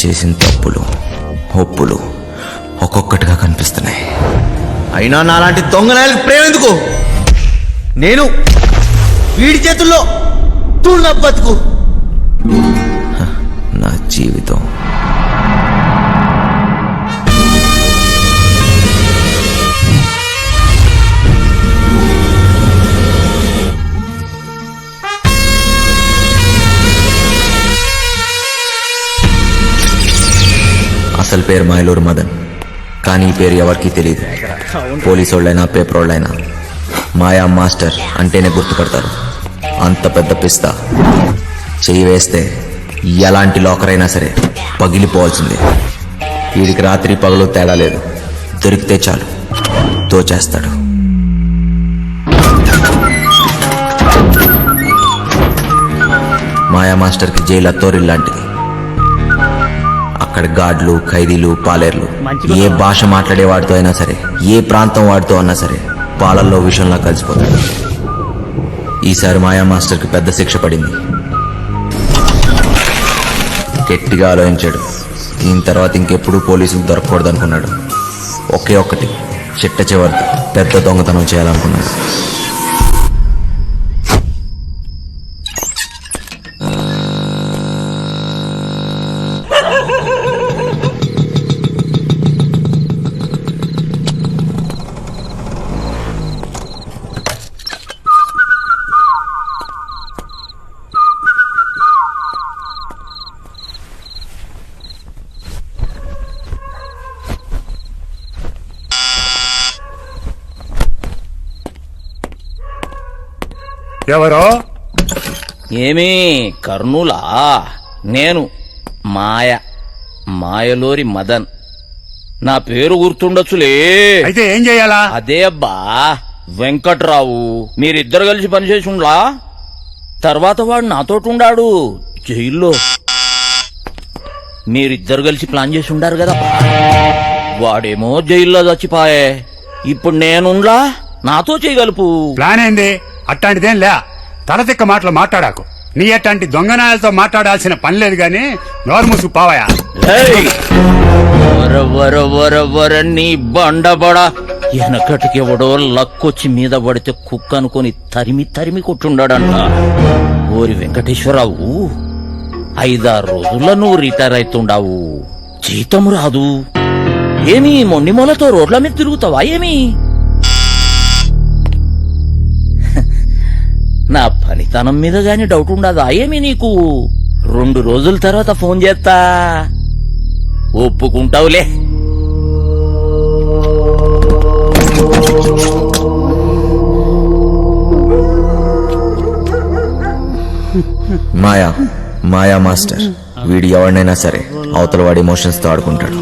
చేసిన తప్పులు ఒప్పులు ఒక్కొక్కటిగా కనిపిస్తున్నాయి. అయినా నాలాంటి దొంగనాయలకు ప్రేమ ఎందుకు? నేను వీడి చేతుల్లో తూళ్ళ బతుకు. నా జీవితం అసలు పేరు మాయలూరు మదన్, కానీ ఈ పేరు ఎవరికీ తెలియదు. పోలీసు వాళ్ళైనా పేపర్ వాళ్ళైనా మాయా మాస్టర్ అంటేనే గుర్తుపడతారు. అంత పెద్ద పిస్తా చెయ్యి వేస్తే ఎలాంటి లాకర్ అయినా సరే పగిలిపోవాల్సిందే. వీడికి రాత్రి పగలు తేడా లేదు, దొరికితే చాలు దోచేస్తాడు. మాయా మాస్టర్కి జైలు అత్తోరిల్లాంటిది. అక్కడ గాడ్లు, ఖైదీలు, పాలేర్లు, ఏ భాష మాట్లాడే వాడితో అయినా సరే, ఏ ప్రాంతం వాడితో అన్నా సరే పాలల్లో విషంలా కలిసిపోతాడు. ఈసారి మాయా మాస్టర్కి పెద్ద శిక్ష పడింది. గట్టిగా ఆలోచించాడు. దీని తర్వాత ఇంకెప్పుడు పోలీసులు దొరకకూడదు అనుకున్నాడు. ఒకే ఒక్కటి చిట్ట చివరి పెద్ద దొంగతనం చేయాలనుకున్నాడు. ఎవరో? ఏమీ కర్నూలా? నేను మాయలూరి మదన్. నా పేరు గుర్తుండొచ్చులే. అయితే ఏం చెయ్యాలా? అదే అబ్బా వెంకట్రావు. మీరిద్దరు కలిసి పనిచేసి ఉండ్లా. తర్వాత వాడు నాతోటుండాడు జైల్లో. మీరిద్దరు కలిసి ప్లాన్ చేసి ఉండారు కదా. వాడేమో జైల్లో చచ్చిపాయే. ఇప్పుడు నేనుండ్లా, నాతో చేయగలుపు. ప్లాన్ ఏంది? అట్టాంటిదేం లే. తలతిక్క మాటలు మాట్లాడాకు. నీ అట్లాంటి దొంగనాయాలతో మాట్లాడాల్సిన పని లేదు గాని నోరు మూసుకు పోవాయా. నీ బండబడ వెనకటికెవడో లక్కొచ్చి మీద పడితే కుక్క అనుకుని తరిమి తరిమి కొట్టుండాడంట. ఓరి వెంకటేశ్వరరావు, 5-6 రోజుల్లో నువ్వు రిటైర్ అవుతుండావు. జీతం రాదు. ఏమి మొండిమూలతో రోడ్ల మీద తిరుగుతావా ఏమి? నా పనితనం మీద గాని డౌట్ ఉండదా ఏమి నీకు? 2 రోజుల తర్వాత ఫోన్ చేస్తా, ఒప్పుకుంటావులే. మాయా మాస్టర్ వీడు ఎవరినైనా సరే అవతల వాడి ఎమోషన్స్ తో ఆడుకుంటాడు.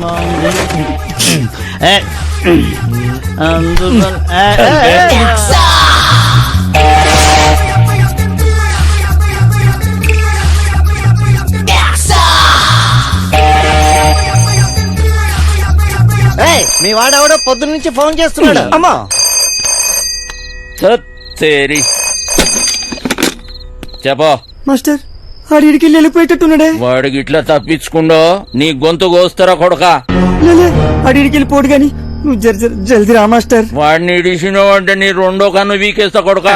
మీ వాడెవడో పొద్దున్న నుంచి ఫోన్ చేస్తున్నాడు. అమ్మా చెప్పా మాస్టర్, ఆడికి వెళ్ళిపోయేటట్టున్నాడే. వాడికి ఇట్లా తప్పించుకుండో నీ గొంతు కోస్తారా కొడక? ఆడికి వెళ్ళిపోడు గాని నువ్వు జల్దీ రా మాస్టర్. వాడిని ఇడిసినావు అంటే నీ 2వ కన్ను వీకేస్తా కొడక.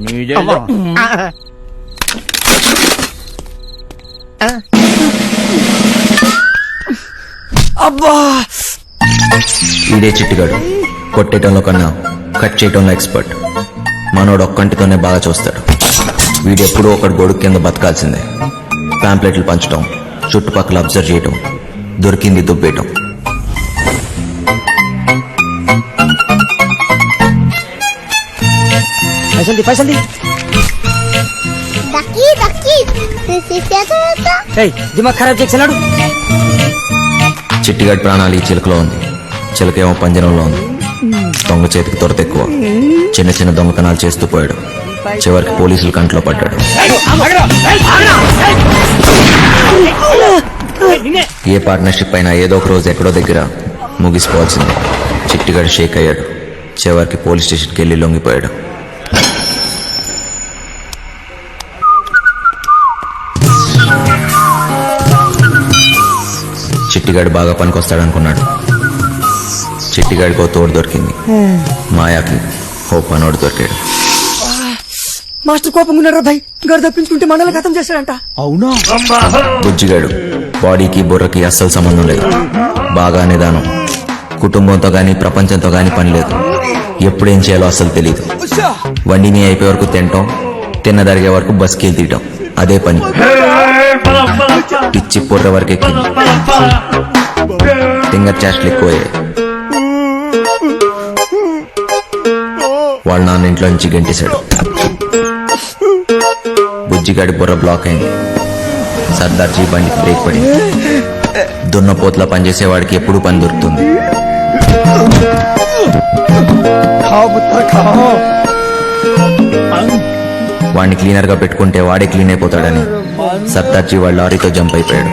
నీ అబ్బా, ఈడే చిట్టుగాడు. కొట్టేయటంలో కన్నా కట్ చేయటంలో ఎక్స్పర్ట్. మనోడు ఒక్కంటితోనే బాగా చూస్తాడు. వీడెప్పుడూ ఒకటి గొడుగు కింద బతకాల్సిందే. ప్యాంప్లెట్లు పంచడం, చుట్టుపక్కల అబ్జర్వ్ చేయటం, దొరికింది దుబ్బేయటం. దిమాగ్ ఖరాబ్ చేస్తున్నాడు. చిట్టిగాడి ప్రాణాలు ఈ చిలకలో ఉంది. చిలకేమో పంజరంలో ఉంది. దొంగ చేతికి తొరత ఎక్కువ. చిన్న చిన్న దొంగతనాలు చేస్తూ పోయాడు. చివరికి పోలీసులు కంట్లో పడ్డాడు. ఏ పార్ట్నర్షిప్ అయినా ఏదో ఒక రోజు ఎక్కడో దగ్గర ముగిసిపోవాల్సిందే. చిట్టిగాడు షేక్ అయ్యాడు. చివరికి పోలీస్ స్టేషన్కి వెళ్ళి లొంగిపోయాడు. చిట్టిగాడు బాగా పనికొస్తాడనుకున్నాడు. చిట్టిగాడికి ఓ తోడు దొరికింది. మాయాకి ఓ పనోడు దొరికాడు. మాస్టర్ కోపంగా ఉన్నారా భయ్? గారు తప్పించుకుంటే మనల్ని ఖతం చేశాడంట. అవునా? బుజ్జిగాడు బాడీకి బుర్రకి అస్సలు సంబంధం లేదు. బాగా నిదానం. కుటుంబంతో గాని ప్రపంచంతో గాని పని లేదు. ఎప్పుడేం చేయాలో అస్సలు తెలియదు. వండిని అయిపోయే వరకు తినటం, తిన్నదరిగే వరకు బస్కి తీయటం, అదే పని. పిచ్చి పొర్ర వరకు ఎక్కింది. ఫింగర్ చాస్ట్లు ఎక్కువయ్యాయి. వాళ్ళ నాన్న ఇంట్లో నుంచి గంటేశాడు. బుజ్జిగాడి బుర్ర బ్లాక్ అయింది. సర్దార్జీ బండికి బ్రేక్ పడింది. దున్నపోతులా పనిచేసేవాడికి ఎప్పుడు పని దొరుకుతుంది. వాడిని క్లీనర్ గా పెట్టుకుంటే వాడే క్లీన్ అయిపోతాడని సర్దార్జీ వాళ్ళ లారీతో జంప్ అయిపోయాడు.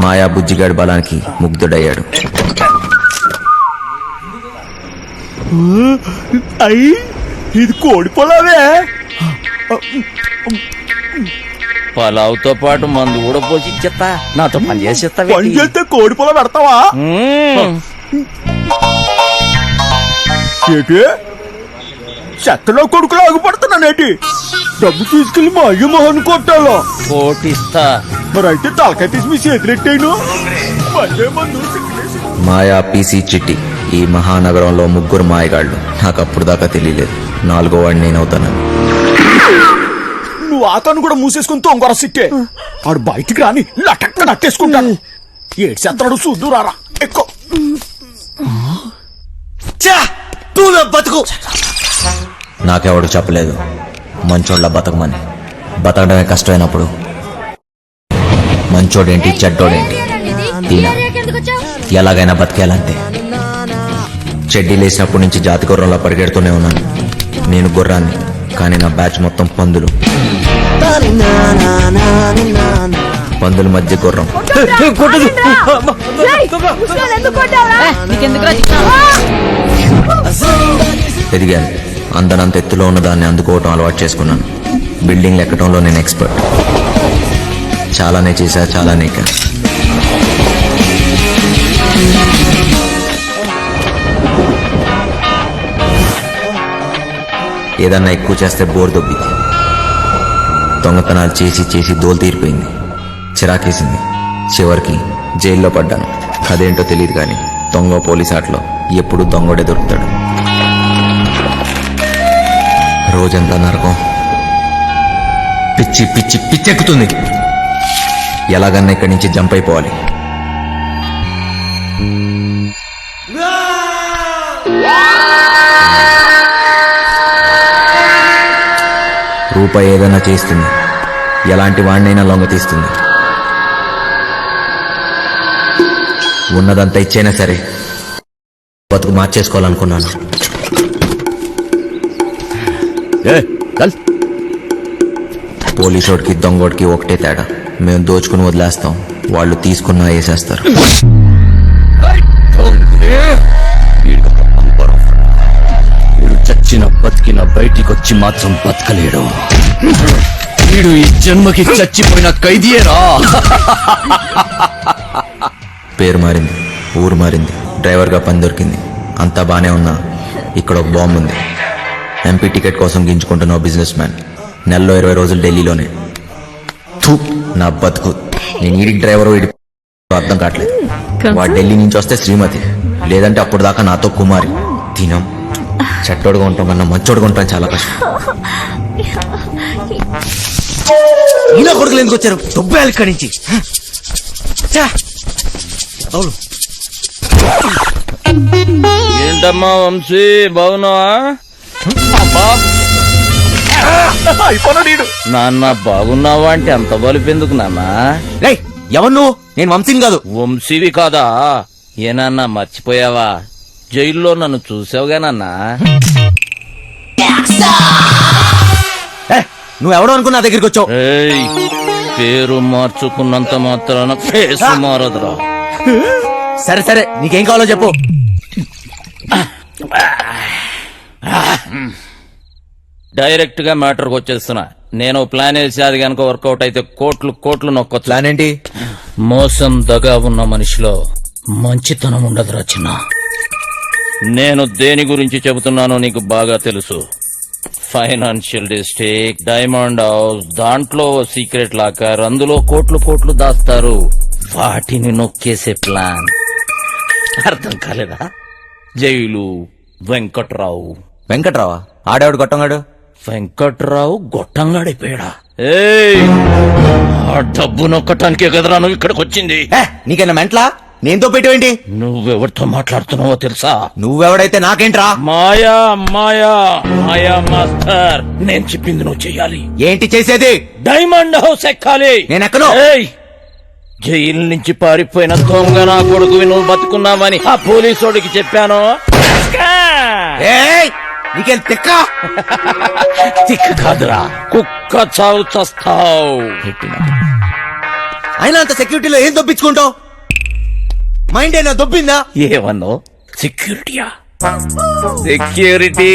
మాయా బుజ్జిగాడి బలానికి ముగ్ధుడయ్యాడు. ఇది కోడి పొలావే. పలావుతో పాటు మందు కూడా పోసి ఇచ్చేస్తా. నాతో పని చేసేస్తా. పని చేస్తే కోడి పొలం పెడతావా? ఏటి చెత్తలో కొడుకులు ఆగుపడుతున్నానేటి? డబ్బు తీసుకెళ్లి మా అయ్య మొహన్ కొట్టాలో. కోటిస్తా. మరి అయితే తలకాయ తీసి మీ చేతులెట్టాను. మాయా, పీసీ, చిట్టి ఈ మహానగరంలో ముగ్గురు మాయగాళ్ళు. నాకు అప్పుడు దాకా తెలియలేదు. 4వ వాడిని నేనవుతాను. నువ్వు ఆతను కూడా మూసేసుకుని తొంగర సిట్టే. ఆడు బయటికి రాని లటక్క నట్టేసుకుంటాను. ఏడు చెత్తడు చూద్దురారా ఎక్కువ బతుకు. నాకెవడు చెప్పలేదు మంచోళ్ళ బతకమని. బతకడమే కష్టమైనప్పుడు మంచోడేంటి చెడ్డోడేంటి తీనా ఎలాగైనా బతికేయాలంతే. చెడ్డీ లేచినప్పటి నుంచి జాతి గుర్రంలా పరిగెడుతూనే ఉన్నాను. నేను గుర్రాన్ని, కానీ నా బ్యాచ్ మొత్తం పందులు. పందుల మధ్య గుర్రం. ఎదిగాను. అందనంత ఎత్తులో ఉన్న దాన్ని అందుకోవటం అలవాటు చేసుకున్నాను. బిల్డింగ్లు ఎక్కడంలో నేను ఎక్స్పర్ట్. చాలానే చేశా, చాలానే ఎక్కాను. ఏదన్నా ఎక్కువ చేస్తే బోర్ దొబ్బింది. దొంగతనాలు చేసి చేసి దోలు తీరిపోయింది. చిరాకేసింది. చివరికి జైల్లో పడ్డాను. అదేంటో తెలియదు కానీ దొంగ పోలీస్ ఆటలో ఎప్పుడు దొంగోడే దొరుకుతాడు. రోజంతా నరకం. పిచ్చి పిచ్చి పిచ్చెక్కుతుంది. ఎలాగన్నా ఇక్కడి నుంచి జంప్ అయిపోవాలి. రూపాయి ఏదైనా చేస్తుంది. ఎలాంటి వాడినైనా లొంగ తీస్తుంది. ఉన్నదంతా ఇచ్చైనా సరే బతుకు మార్చేసుకోవాలనుకున్నాను. పోలీసోడికి దొంగోడికి ఒకటే తేడా. మేము దోచుకుని వదిలేస్తాం, వాళ్ళు తీసుకున్నా వేసేస్తారు. చచ్చిన బతికిన బయటికొచ్చి మాత్రం బతకలేడు. వీడు ఈ జన్మకి చచ్చిపోయిన ఖైదీయేరా. పేరు మారింది, ఊరు మారింది, డ్రైవర్గా పని దొరికింది. అంతా బానే ఉన్నా ఇక్కడ ఒక బాంబు ఉంది. ఎంపీ టికెట్ కోసం గింజుకుంటున్న బిజినెస్ మ్యాన్. నెలలో 20 రోజులు ఢిల్లీలోనే. థూ, నా బతుకు. నేను ఈడికి డ్రైవర్ వీడి అర్థం కావట్లేదు. వాడు ఢిల్లీ నుంచి వస్తే శ్రీమతి, లేదంటే అప్పుడు దాకా నాతో కుమారి. తినం చెట్టోడుగా ఉంటాం కన్నా మంచోడుగా ఉంటాం చాలా కష్టం. ఇలా కొడుకులు ఎందుకు వచ్చారు? దొబ్బేయాలి ఇక్కడి నుంచి. ఏంటమ్మా వంశీ, బాగున్నావా? నాన్న బాగున్నావా అంటే అంత బలిపెందుకు నాన్న? ఎవరు నువ్వు? నేను వంశీని కాదు. వంశీవి కాదా? ఏనాన్న మర్చిపోయావా? జైల్లో నన్ను చూసావుగా నాన్న. నువ్వెవడో అనుకున్నా నా దగ్గరికి వచ్చావు. ఏయ్, పేరు మార్చుకున్నంత మాత్రాన ఫేసు మారదురా. సరే సరే, నీకేం కావాలో చెప్పు. డైరెక్ట్ గా మ్యాటర్కి వచ్చేస్తున్నా. నేను ప్లాన్ వేసి అది కనుక వర్కౌట్ అయితే కోట్లు కోట్లు నొక్కొచ్చు. ప్లాన్ ఏంటి? మోసం దగా ఉన్న మనిషిలో మంచితనం ఉండదురా చిన్న. నేను దేని గురించి చెబుతున్నానో నీకు బాగా తెలుసు. ఫైనాన్షియల్ డిస్ట్రిక్ట్, డైమండ్ హౌస్, దాంట్లో సీక్రెట్ లాకర్, అందులో కోట్లు కోట్లు దాస్తారు. వాటిని నొక్కేసే ప్లాన్. అర్థం కాలేదా? జైలు, వెంకట్రావు. వెంకట్రావా? ఆడేవాడు గొట్టంగాడు. వెంకట్రావు గొట్టంగాడిపోయాడా? ఏయ్, ఆ డబ్బు నొక్కటానికే కదరా నువ్వు ఇక్కడికి వచ్చింది. నీకైనా మెంట్లా? నేనుతో పెట్టేవేంటి? నువ్వెవరితో మాట్లాడుతున్నావో తెలుసా? నువ్వెవడైతే నాకేంట్రా? మాయా మాయా మాయా మాస్టర్, నేను చెప్పింది నువ్వు చెయ్యాలి. ఏంటి చేసేది? డైమండ్ హౌస్ ఎక్కాలి. నేను ఎక్కను. ఏయ్, జైలు నుంచి పారిపోయిన దొంగ నా కొడుకువి నువ్వు బతుకున్నావని ఆ పోలీసోడికి చెప్పాను. ఏయ్, నీకేం తిక్క? తిక్కు కాదురా, కుక్క చావు చస్తావు. అయినా అంత సెక్యూరిటీలో ఏం దొప్పించుకుంటావు? మైండ్ అయినా దొబ్బిందా? ఏమన్నావు? సెక్యూరిటీయా? సెక్యూరిటీ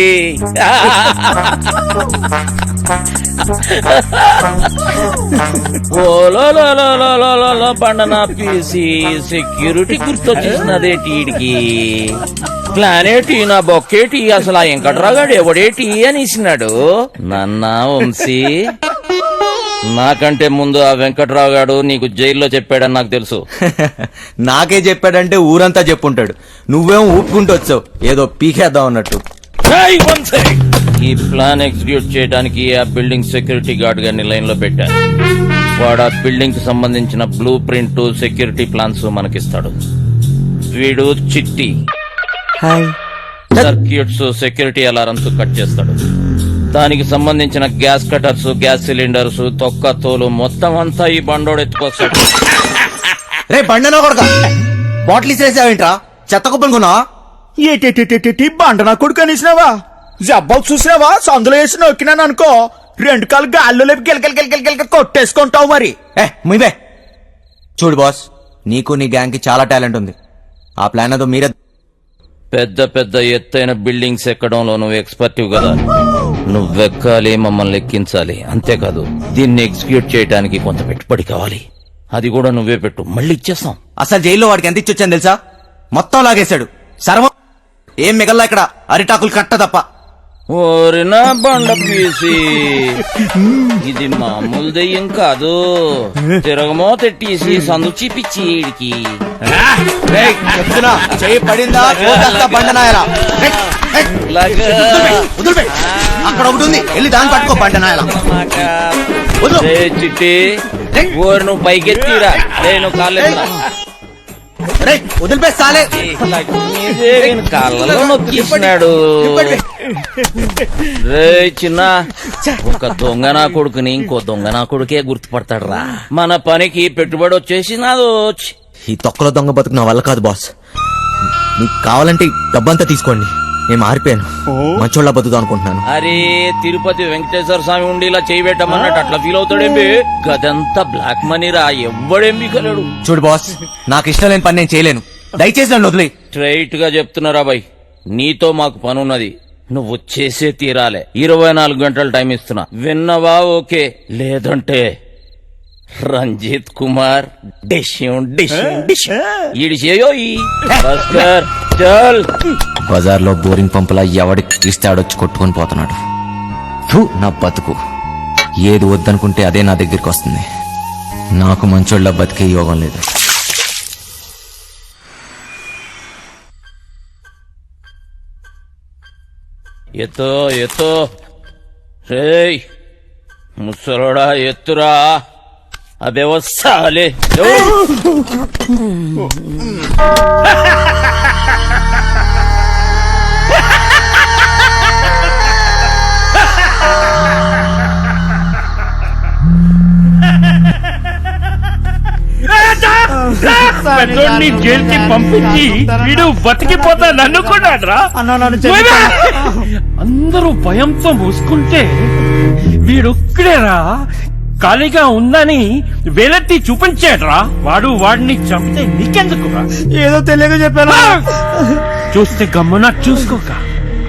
బండనా పీసి సెక్యూరిటీ గుర్తొచ్చేసినదేటి ఈడికి. ప్లానేటి నా బొక్కేటి, అసలు ఆ వెంకట్రాగాడు ఎవడేటి అనేసినాడు. నన్నా వంశీ, నాకంటే ముందు ఆ వెంకట్రావు గాడు నీకు జైల్లో చెప్పాడని నాకు తెలుసు. నాకే చెప్పాడంటే ఊరంతా చెప్పుంటాడు. నువ్వేమో ఊపుకుంటూ వచ్చావు ఏదో పీకేద్దాం అన్నట్టు. ఏయ్ వంశీ, ఈ ప్లాన్ ఎగ్జిక్యూట్ చేయడానికి ఆ బిల్డింగ్ సెక్యూరిటీ గార్డ్ గారిని లైన్ లో పెట్టాను. వాడు ఆ బిల్డింగ్ కి సంబంధించిన బ్లూ ప్రింట్, సెక్యూరిటీ ప్లాన్స్ మనకిస్తాడు. వీడు చిట్టి సర్క్యూట్స్, సెక్యూరిటీ అలారమ్స్ కట్ చేస్తాడు. దానికి సంబంధించిన గ్యాస్ కటర్స్, గ్యాస్ సిలిండర్స్, తొక్క తోలు మొత్తం అంతా ఈ బండోడు ఎత్తుకొస్తాడు. రే బండనా కొడక, బాటిల్ ఇసేసావేంట్రా? చెత్త కుప్పనుకున్నావా? ఏటేటేటేటి బండ నా కొడుకు అనేసినావా? జబ్బాలు చూసినావా? సందులో వేసి నొక్కినాను అనుకో, 2 కాళ్ళు గాల్లో లేపి గిలకలు కొట్టేసుకుంటావు మరి. ముయ్యే చూడు బాస్, నీకు నీ గ్యాంగ్ కి చాలా టాలెంట్ ఉంది. ఆ ప్లాన్ అదో మీరే. పెద్ద పెద్ద ఎత్తైన బిల్డింగ్స్ ఎక్కడంలో నువ్వు ఎక్స్పర్టివ్ కదా. నువ్వెక్కాలి, మమ్మల్ని ఎక్కించాలి. అంతేకాదు, దీన్ని ఎగ్జిక్యూట్ చేయడానికి కొంత పెట్టుబడి కావాలి. అది కూడా నువ్వే పెట్టు, మళ్ళీ ఇచ్చేస్తాం. అసలు జైల్లో వాడికి ఎంత ఇచ్చొచ్చాను తెలుసా? మొత్తం లాగేశాడు. సర్వం ఏం మిగల్లా ఇక్కడ, అరిటాకులు కట్ట తప్ప. ఓరినా బండ పీసి, ఇది మామూలు దెయ్యం కాదు. తిరగమో తెట్టేసి సందు చూపించి ఈడికి. చెప్తున్నా, చెయ్యి పడిందా బండనాయలా. అక్కడ ఒకటి ఉంది, వెళ్ళి దాన్ని పట్టుకో బండనాయలా. చిట్టి, ఓరి నువ్వు పైకెత్తిరా. నేను కాలేదు, వదిలిపేస్తాలే. కాళ్ళలో నొక్కిస్తున్నాడు. రే చిన్న, ఒక దొంగ నా కొడుకుని ఇంకో దొంగ నా కొడుకే గుర్తుపడతాడు రా. మన పనికి పెట్టుబడి వచ్చేసి నాదో. ఈ తొక్కలో దొంగ బతుకు నా వల్ల కాదు బాస్. మీకు కావాలంటే డబ్బంతా తీసుకోండి, నేను మారిపోయాను. మంచోళ్ళ బతుకుదాం అనుకుంటున్నాను. అరే, తిరుపతి వెంకటేశ్వర స్వామి ఉండి ఇలా చేయబెట్టమన్నట్టు అట్లా ఫీల్ అవుతాడేంబి? గదంతా బ్లాక్ మనీరా, ఎవ్వడేంబి కలడు. చూడు బాస్, నాకు ఇష్టం లేని పని నేను చేయలేను. దయచేసి నన్ను వదిలే. స్ట్రైట్ గా చెప్తున్నారా బాయ్, నీతో మాకు పనున్నది. నువ్వు చేసే తీరాలే. 24 గంటలు టైం ఇస్తున్నా. విన్నవా? ఓకే, లేదంటే రంజిత్ కుమార్ బజార్లో బోరింగ్ పంపులా ఎవడికి ఇస్తే ఆడొచ్చి కొట్టుకొని పోతున్నాడు. ఫు, నా బతుకు. ఏది వద్దనుకుంటే అదే నా దగ్గరికి వస్తుంది. నాకు మంచోళ్ళ బతికే యోగం లేదు. ఎత్తో ఎత్తో, రేయ్ ముసలోడా ఎత్తురా. అబే వస్తాలే. పెద్దోడిని జైలుకి పంపించి వీడు బతికిపోతా నన్నుకున్నాడ్రా. అందరూ భయంతో మూసుకుంటే వీడొక్కడేరా ఖాళీగా ఉందని వేలెత్తి చూపించాడ్రా. వాడిని చంపితే నీకెందుకురా? ఏదో తెలియక చెప్పాను. చూస్తే గమ్మున చూసుకోక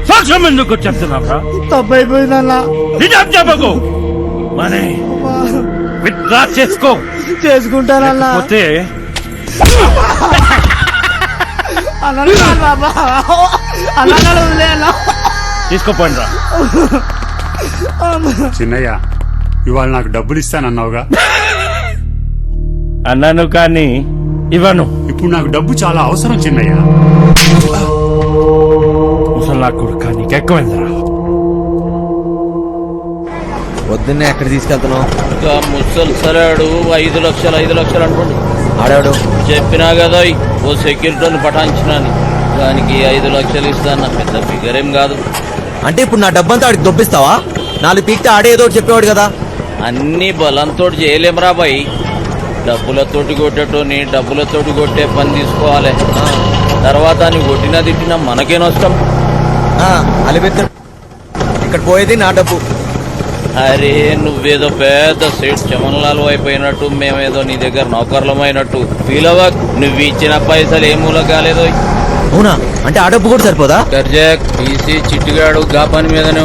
సాక్ష్యం ఎందుకు చెప్తున్నావురా? తప్పైపోయిందన్నా. నిజం చెప్పకు. మనీ విత్డ్రా చేసుకో, చేసుకుంటానన్నా. లేకపోతే తీసుకోపోండి రా. చిన్నయ్య ఇవాళ నాకు డబ్బులు ఇస్తానన్నావుగా, అన్నాను కానీ ఇవ్వను. ఇప్పుడు నాకు డబ్బు చాలా అవసరం చిన్నయ్య. ముసలా కొడుక నీకెక్కువైందిరా. పొద్దున్నే ఎక్కడ తీసుకెళ్తున్నావు? ఇంకా ముసలి సరాడు 5 లక్షలు 5 లక్షలు అనుకోండి. ఆడాడు చెప్పినా కదా ఓ సెక్యూరిటీని పటాయించినాని, దానికి 5 లక్షలు ఇస్తాను. పెద్ద ఫిగర్ ఏం కాదు. అంటే ఇప్పుడు నా డబ్బంతా ఆడికి దొబ్బిస్తావా? 4 పీక్తే ఆడే ఏదో ఒకటి చెప్పేవాడు కదా. అన్ని బలంతో చేయలేం రా బాయ్. డబ్బులతోటి కొట్టేటోని డబ్బులతోటి కొట్టే పని తీసుకోవాలి. తర్వాత నీ కొట్టినా తిట్టినా మనకే నష్టం. అలిపెత్తాడు. ఇక్కడ పోయేది నా డబ్బు. అరే నువ్వేదో పెద్ద సేట్ చమన్లాల్ అయిపోయినట్టు, మేమేదో నీ దగ్గర నౌకర్లమైనట్టు ఫీల్ అవ్వక్. నువ్వు ఇచ్చిన పైసలు ఏ మూల కాలేదో. అవునా? అంటే ఆ డబ్బు కూడా సరిపోదా? గర్జాక్ టీసీ చిట్టిగాడు గా పని మీదనే